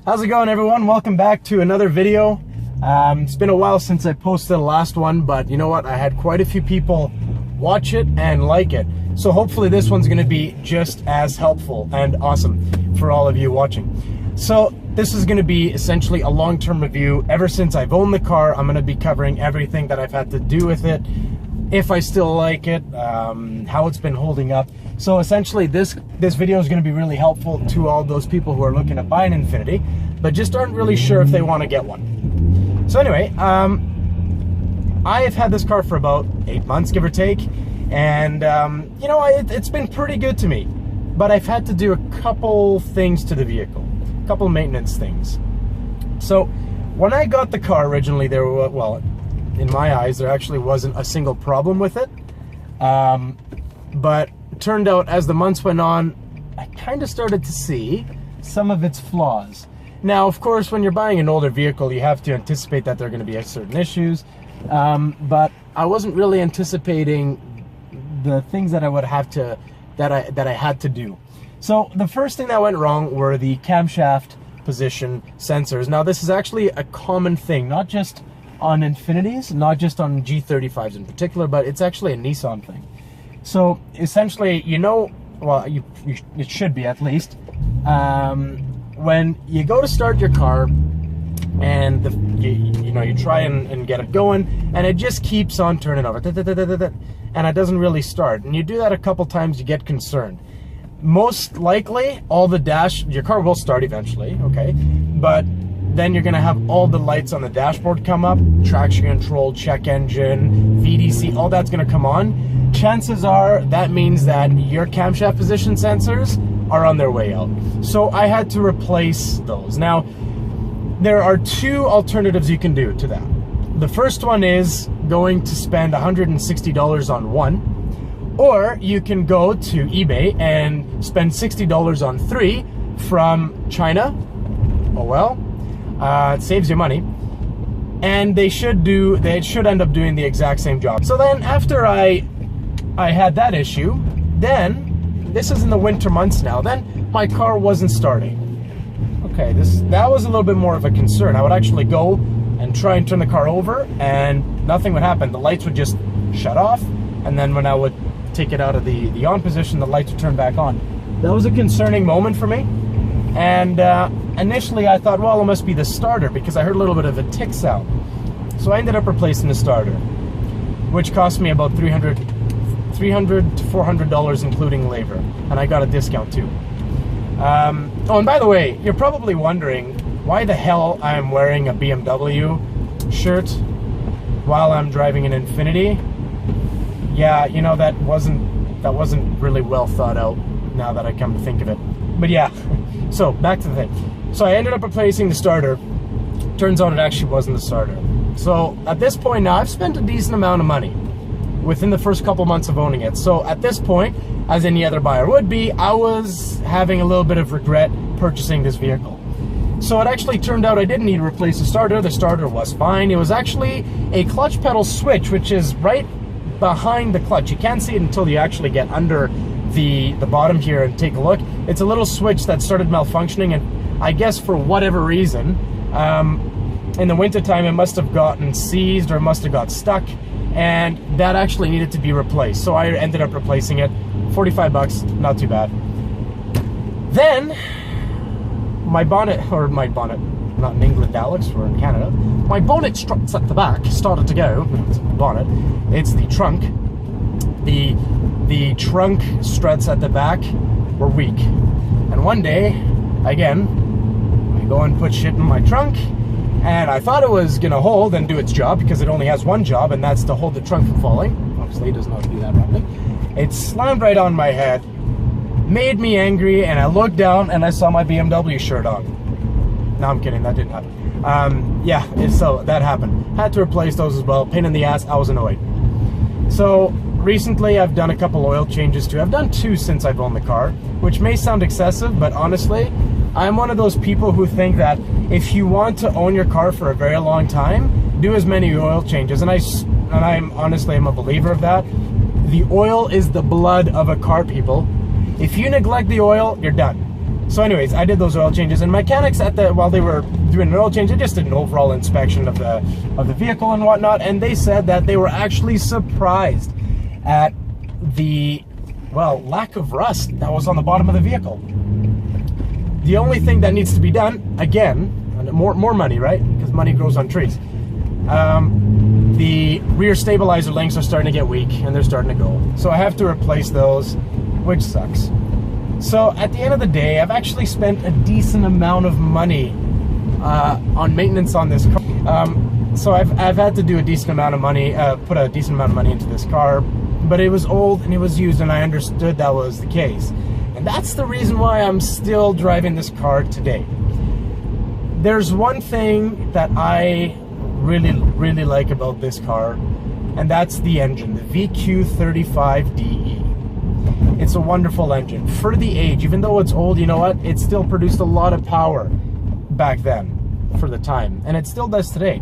How's it going, everyone? Welcome back to another video. It's been a while since I posted the last one, but you know what? I had quite a few people watch it and like it. So hopefully this one's going to be just as helpful and awesome for all of you watching. So this is going to be essentially a long-term review. Ever since I've owned the car, I'm going to be covering everything that I've had to do with it, if I still like it, how it's been holding up. So essentially this video is going to be really helpful to all those people who are looking to buy an Infiniti, but just aren't really sure if they want to get one. So anyway, I have had this car for about 8 months, give or take, and you know, it's been pretty good to me, but I've had to do a couple things to the vehicle, a couple maintenance things. So when I got the car originally, there were, well, in my eyes, there actually wasn't a single problem with it, but it turned out as the months went on, I kind of started to see some of its flaws. Now, of course, when you're buying an older vehicle, you have to anticipate that there are going to be certain issues, but I wasn't really anticipating the things that I would have to, that I had to do. So the first thing that went wrong were the camshaft position sensors. Now, this is actually a common thing, not just on Infinitis, not just on G35s in particular, but it's actually a Nissan thing. So essentially, you know, well, it should be at least, when you go to start your car and you know, you try and get it going, and it just keeps on turning over, and it doesn't really start, and you do that a couple times, you get concerned. Most likely, your car will start eventually, okay, but then you're gonna have all the lights on the dashboard come up, traction control, check engine, VDC, all that's gonna come on. Chances are that means that your camshaft position sensors are on their way out. So I had to replace those. Now, there are two alternatives you can do to that. The first one is going to spend $160 on one, or you can go to eBay and spend $60 on three from China. Oh well. It saves you money, and they should end up doing the exact same job. So then after I had that issue, then this is in the winter months now, then my car wasn't starting. Okay, that was a little bit more of a concern. I would actually go and try and turn the car over and nothing would happen. The lights would just shut off, and then when I would take it out of the on position, the lights would turn back on. That was a concerning moment for me. And initially I thought, well, it must be the starter, because I heard a little bit of a tick sound. So I ended up replacing the starter, which cost me about $300 to $400 including labor, and I got a discount too. Oh, and by the way, you're probably wondering why the hell I'm wearing a BMW shirt while I'm driving an Infiniti. Yeah, you know, that wasn't really well thought out, now that I come to think of it. But yeah, so back to the thing. So I ended up replacing the starter. Turns out it actually wasn't the starter. So at this point now, I've spent a decent amount of money within the first couple months of owning it. So at this point, as any other buyer would be, I was having a little bit of regret purchasing this vehicle. So it actually turned out I didn't need to replace the starter. The starter was fine. It was actually a clutch pedal switch, which is right behind the clutch. You can't see it until you actually get under the bottom here and take a look. It's a little switch that started malfunctioning, and I guess for whatever reason, in the winter time it must have gotten seized or it must have got stuck, and that actually needed to be replaced. So I ended up replacing it. 45 bucks, not too bad. Then my bonnet, not in England, Alex, we're in Canada. My bonnet struts at the back started to go. It's the bonnet. It's the trunk. The trunk struts at the back were weak. And one day, again, I go and put shit in my trunk, and I thought it was gonna hold and do its job, because it only has one job, and that's to hold the trunk from falling. Obviously, it doesn't know how to do that properly. It slammed right on my head, made me angry, and I looked down and I saw my BMW shirt on. No, I'm kidding, that didn't happen. Yeah, so that happened. Had to replace those as well. Pain in the ass, I was annoyed. So recently I've done a couple oil changes too. I've done 2 since I've owned the car, which may sound excessive, but honestly, I'm one of those people who think that if you want to own your car for a very long time, do as many oil changes. And I'm honestly, I'm a believer of that. The oil is the blood of a car, people. If you neglect the oil, you're done. So anyways, I did those oil changes, and mechanics while they were doing an oil change, they just did an overall inspection of the vehicle and whatnot, and they said that they were actually surprised at the, well, lack of rust that was on the bottom of the vehicle. The only thing that needs to be done, again, more money, right? Because money grows on trees. The rear stabilizer links are starting to get weak, and they're starting to go. So I have to replace those, which sucks. So at the end of the day, I've actually spent a decent amount of money on maintenance on this car. So I've had to do a decent amount of money, put a decent amount of money into this car, but it was old and it was used, and I understood that was the case. And that's the reason why I'm still driving this car today. There's one thing that I really like about this car, and that's the engine, the VQ35DE. It's a wonderful engine. For the age, even though it's old, you know what? It still produced a lot of power back then for the time, and it still does today.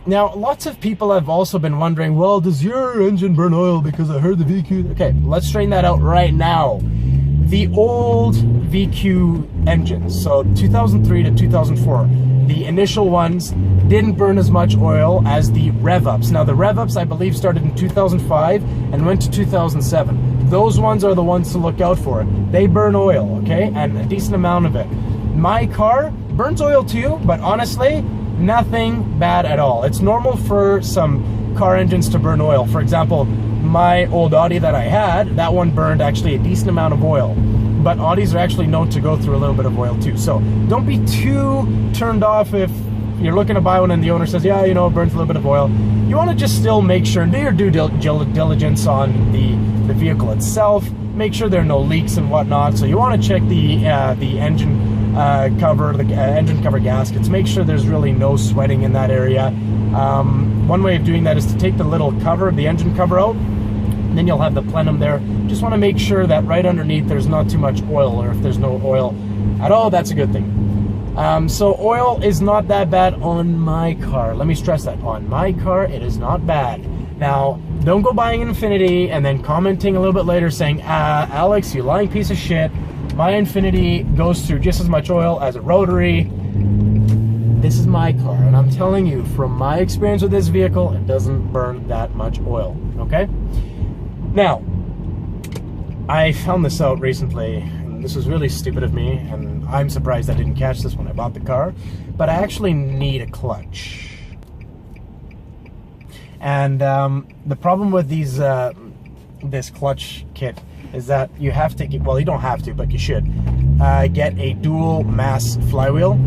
Now, lots of people have also been wondering, well, does your engine burn oil? Because I heard the VQ... Okay, let's straighten that out right now. The old VQ engines, so 2003 to 2004, the initial ones didn't burn as much oil as the rev-ups. Now, the rev-ups, I believe, started in 2005 and went to 2007. Those ones are the ones to look out for. They burn oil, okay, and a decent amount of it. My car burns oil too, but honestly, nothing bad at all. It's normal for some car engines to burn oil. For example, my old Audi that I had, that one burned actually a decent amount of oil. But Audis are actually known to go through a little bit of oil too. So don't be too turned off if you're looking to buy one and the owner says, yeah, you know, it burns a little bit of oil. You want to just still make sure and do your due diligence on the vehicle itself. Make sure there are no leaks and whatnot. So you want to check the engine cover, the engine cover gaskets. Make sure there's really no sweating in that area. One way of doing that is to take the little cover, the engine cover out, and then you'll have the plenum there. Just want to make sure that right underneath there's not too much oil, or if there's no oil at all, that's a good thing. So oil is not that bad on my car. Let me stress that. On my car, it is not bad. Now, don't go buying an Infiniti and then commenting a little bit later saying, Alex, you lying piece of shit. My Infiniti goes through just as much oil as a rotary. This is my car, and I'm telling you, from my experience with this vehicle, it doesn't burn that much oil, okay? Now, I found this out recently, and this was really stupid of me, and I'm surprised I didn't catch this when I bought the car, but I actually need a clutch. And the problem with these, this clutch kit is that you have to get, well, you don't have to, but you should, get a dual mass flywheel.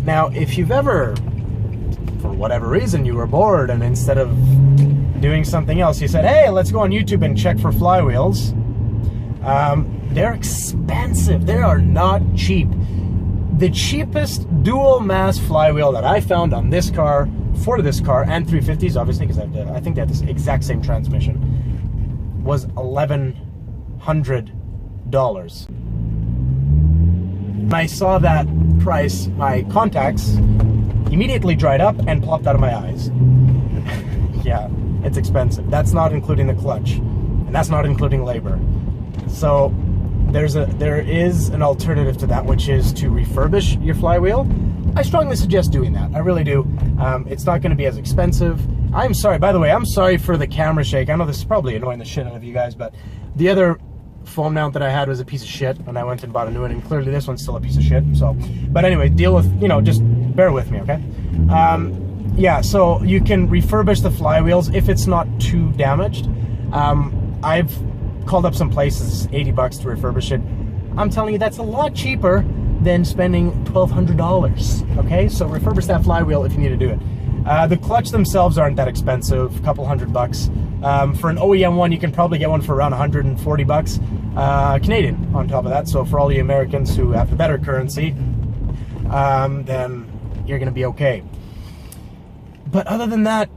Now, if you've ever, for whatever reason, you were bored and instead of doing something else, you said, hey, let's go on YouTube and check for flywheels, they're expensive. They are not cheap. The cheapest dual mass flywheel that I found on this car, for this car, and 350s, obviously, because I think they have this exact same transmission, was $1,100. When I saw that price, my contacts immediately dried up and plopped out of my eyes. Yeah, it's expensive. That's not including the clutch, and that's not including labor. So there is an alternative to that, which is to refurbish your flywheel. I strongly suggest doing that. I really do. It's not going to be as expensive. I'm sorry, by the way, I'm sorry for the camera shake. I know this is probably annoying the shit out of you guys, but the other phone mount that I had was a piece of shit, and I went and bought a new one, and clearly this one's still a piece of shit. So, but anyway, deal with, you know, just bear with me, okay? Yeah, so you can refurbish the flywheels if it's not too damaged. I've called up some places, $80 to refurbish it. I'm telling you, that's a lot cheaper than spending $1,200, okay? So refurbish that flywheel if you need to do it. The clutch themselves aren't that expensive, a couple $100. For an OEM one, you can probably get one for around $140 Canadian on top of that. So for all you Americans who have the better currency, then you're gonna be okay. But other than that,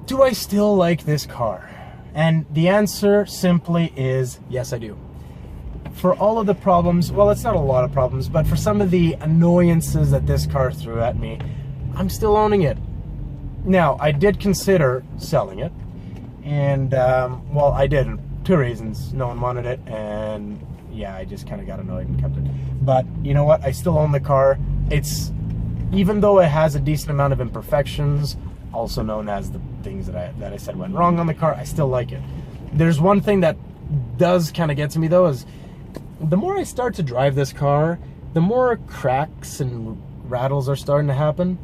do I still like this car? And the answer simply is yes, I do. For all of the problems, well, it's not a lot of problems, but for some of the annoyances that this car threw at me, I'm still owning it. Now, I did consider selling it, and, well, I did. 2 reasons. No one wanted it, and yeah, I just kind of got annoyed and kept it. But you know what? I still own the car. It's, even though it has a decent amount of imperfections, also known as the things that I said went wrong on the car, I still like it. There's one thing that does kind of get to me though, is the more I start to drive this car, the more cracks and rattles are starting to happen.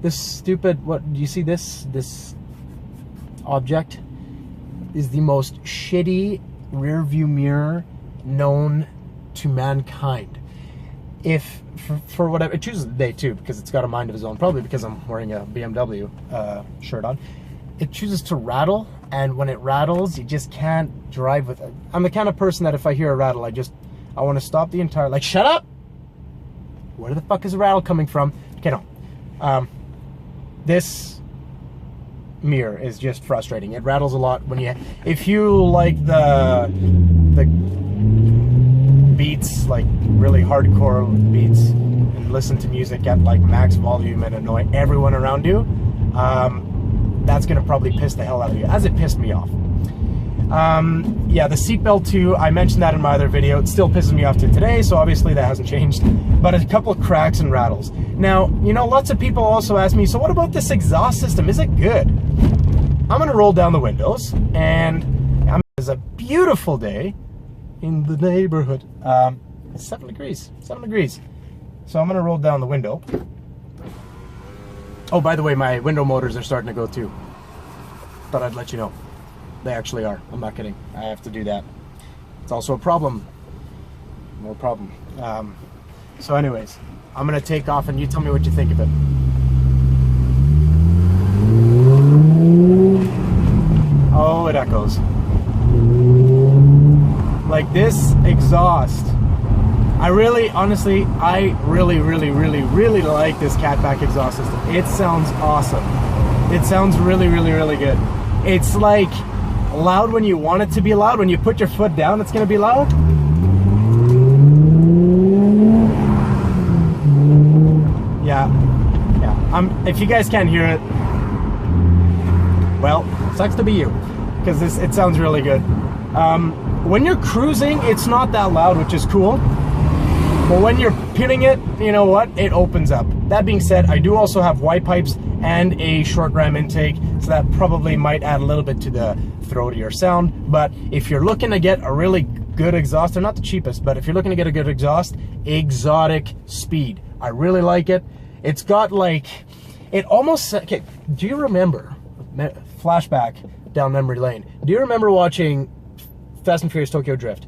This stupid, what do you see, this object is the most shitty rear view mirror known to mankind. If for whatever, it chooses the day too, because it's got a mind of its own, probably because I'm wearing a BMW shirt on. It chooses to rattle, and when it rattles, you just can't drive with it. I'm the kind of person that if I hear a rattle, I want to stop the entire, like, shut up! Where the fuck is the rattle coming from? Okay, no. This mirror is just frustrating. It rattles a lot when if you like the beats, like really hardcore beats, and listen to music at like max volume and annoy everyone around you, that's gonna probably piss the hell out of you, as it pissed me off. Yeah, the seatbelt too, I mentioned that in my other video. It still pisses me off to today, so obviously that hasn't changed. But a couple of cracks and rattles. Now, you know, lots of people also ask me, so what about this exhaust system? Is it good? I'm gonna roll down the windows, and it's a beautiful day in the neighborhood. It's 7 degrees. So I'm gonna roll down the window. Oh, by the way, my window motors are starting to go too. Thought I'd let you know. They actually are. I'm not kidding. I have to do that. It's also a problem. No problem. So anyways, I'm gonna take off and you tell me what you think of it. Oh, it echoes. Like this exhaust. I really like this catback exhaust system. It sounds awesome. It sounds really good. It's like loud when you want it to be loud. When you put your foot down, it's gonna be loud. Yeah. If you guys can't hear it, well, sucks to be you, because it sounds really good. When you're cruising, it's not that loud, which is cool. But when you're pinning it, you know what? It opens up. That being said, I do also have wide pipes and a short ram intake, so that probably might add a little bit to the throatier sound. But if you're looking to get a really good exhaust, they're not the cheapest, but if you're looking to get a good exhaust, exotic speed. I really like it. It's got like, it almost, okay, do you remember, flashback down memory lane, do you remember watching Fast and Furious Tokyo Drift?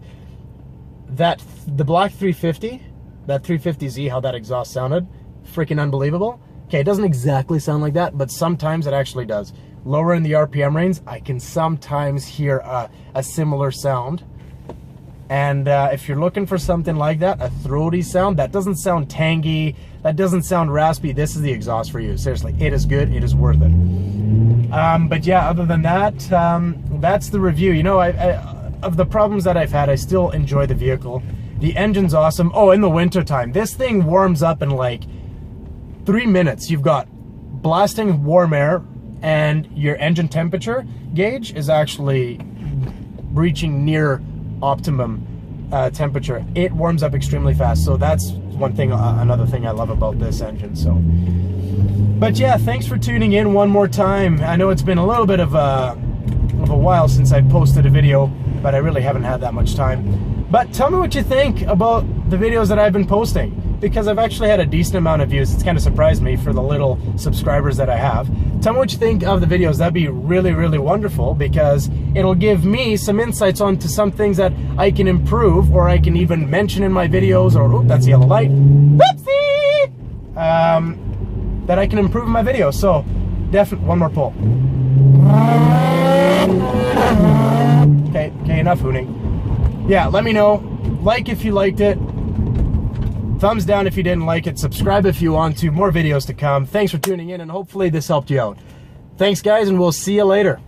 The black 350, that 350Z, how that exhaust sounded, freaking unbelievable. Okay, it doesn't exactly sound like that, but sometimes it actually does. Lower in the RPM range, I can sometimes hear a similar sound. And if you're looking for something like that, a throaty sound, that doesn't sound tangy, that doesn't sound raspy, this is the exhaust for you. Seriously, it is good, it is worth it. But yeah, other than that, that's the review. You know, of the problems that I've had, I still enjoy the vehicle. The engine's awesome. Oh, in the winter time, this thing warms up in like 3 minutes. You've got blasting warm air, and your engine temperature gauge is actually reaching near optimum temperature. It warms up extremely fast, so that's one thing, another thing I love about this engine. So, but yeah, thanks for tuning in one more time. I know it's been a little bit of a while since I posted a video, but I really haven't had that much time. But tell me what you think about the videos that I've been posting, because I've actually had a decent amount of views. It's kind of surprised me for the little subscribers that I have. Tell me what you think of the videos. That'd be really wonderful, because it'll give me some insights onto some things that I can improve, or I can even mention in my videos, or, oh, that's a yellow light. Whoopsie! That I can improve in my videos. So, definitely, one more pull. Okay, enough hooning. Yeah, let me know. Like if you liked it. Thumbs down if you didn't like it. Subscribe if you want to. More videos to come. Thanks for tuning in, and hopefully this helped you out. Thanks, guys, and we'll see you later.